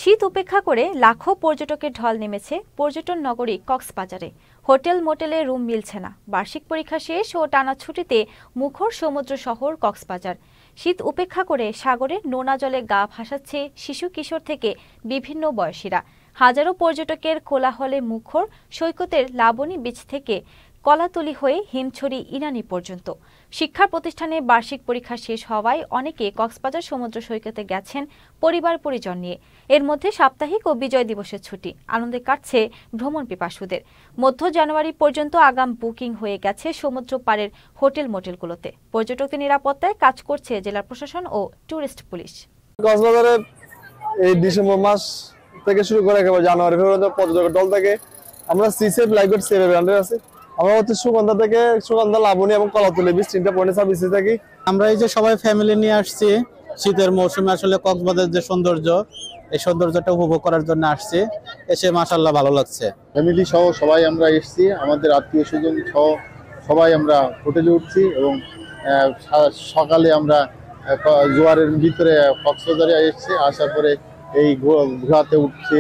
শীত উপেক্ষা করে লাখো পর্যটকের ঢল নেমেছে পর্যটন নগরী কক্সবাজারে। হোটেল মোটেলে রুম মিলছে না। বার্ষিক পরীক্ষা শেষ ও টানা ছুটিতে মুখর সমুদ্র শহর কক্সবাজার। শীত উপেক্ষা করে সাগরের নোনা জলে গা ভাসাচ্ছে শিশু কিশোর থেকে বিভিন্ন বয়সীরা। হাজারো পর্যটকের কোলাহলে মুখর সৈকতের লাবণী বিচ থেকে কলাতলি হয়ে হিমছড়ি ইনানি পর্যন্ত। শিক্ষা প্রতিষ্ঠানে বার্ষিক পরীক্ষা শেষ হওয়ায় অনেকে কক্সবাজার সমুদ্র সৈকতে গেছেন পরিবার পরিজন নিয়ে। এর মধ্যে সাপ্তাহিক ও বিজয় দিবসের ছুটি আনন্দে কাটছে ভ্রমণ পিপাসুদের। মধ্য জানুয়ারি পর্যন্ত আগাম বুকিং হয়ে গেছে সমুদ্র পাড়ের হোটেল মোটেলগুলোতে। পর্যটকদের নিরাপত্তায় কাজ করছে জেলা প্রশাসন ও ট্যুরিস্ট পুলিশ। কক্সবাজারের এই ডিসেম্বর মাস থেকে শুরু করে একেবারে জানুয়ারি ফেব্রুয়ারি পর্যটকের দল থেকে আমরা সিসেফ লাইফগার্ড সেভ ব্র্যান্ডের আছে। আমরা হচ্ছে সুগন্ধা থেকে সুগন্ধা, লাবণী এবং কলাতলি বিচ তিনটা পয়েন্টে সার্ভিসে থাকি। আমরা এই যে সবাই ফ্যামিলি নিয়ে আসছি শীতের মৌসুমে, আসলে কক্সবাজারের যে সৌন্দর্য, এই সৌন্দর্যটা উপভোগ করার জন্য আসছি। এসে মাশাআল্লাহ ভালো লাগছে। ফ্যামিলি সহ সবাই আমরা এসেছি, আমাদের আত্মীয় স্বজন সহ সবাই আমরা হোটেলে উঠছি এবং সকালে আমরা জোয়ারের ভিতরে কক্সবাজারে এসেছি। আসার পরে এই ঘোরাতে উঠছে,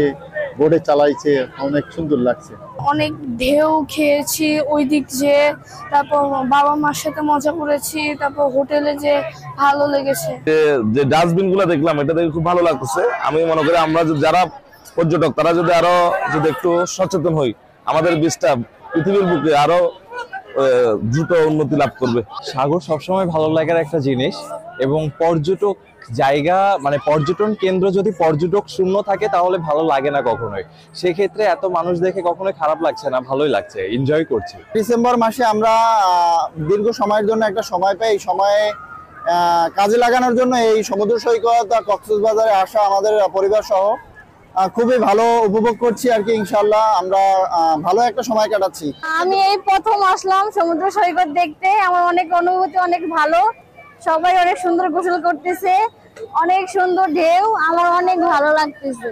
বোটে চালাইছে, অনেক সুন্দর লাগছে। অনেক ঢেউ খেয়েছি ওই দিক যে, তারপর বাবা মার সাথে মজা করেছি, তারপর হোটেলে যে ভালো লেগেছে। যে ডাস্টবিন গুলো দেখলাম, এটা দেখে খুব ভালো লাগছে। আমি মনে করি আমরা যারা পর্যটক তারা যদি একটু সচেতন হই, আমাদের বিচটা পৃথিবীর বুকে আরো দ্রুত উন্নতি লাভ করবে। সাগর সবসময় ভালো লাগার একটা জিনিস, এবং পর্যটক জায়গা মানে পর্যটন কেন্দ্র যদি পর্যটক শূন্য থাকে তাহলে ভালো লাগে না কখনোই। সেক্ষেত্রে এত মানুষ দেখে কখনোই খারাপ লাগছে না, ভালোই লাগছে, এনজয় করছি। ডিসেম্বর মাসে আমরা দীর্ঘ সময়ের জন্য একটা সময় পাই, এই সময়ে কাজে লাগানোর জন্য এই সমুদ্র সৈকত কক্সবাজারে আসা আমাদের পরিবার সহ খুবই ভালো উপভোগ করছি আর কি। ইনশাআল্লাহ আমরা ভালো একটা সময় কাটাচ্ছি। আমি এই প্রথম আসলাম সমুদ্র সৈকত দেখতে, আমার অনেক অনুভূতি অনেক ভালো। সবাই অনেক সুন্দর গোসল করতেছে, অনেক সুন্দর ঢেউ, আমার অনেক ভালো লাগতেছে।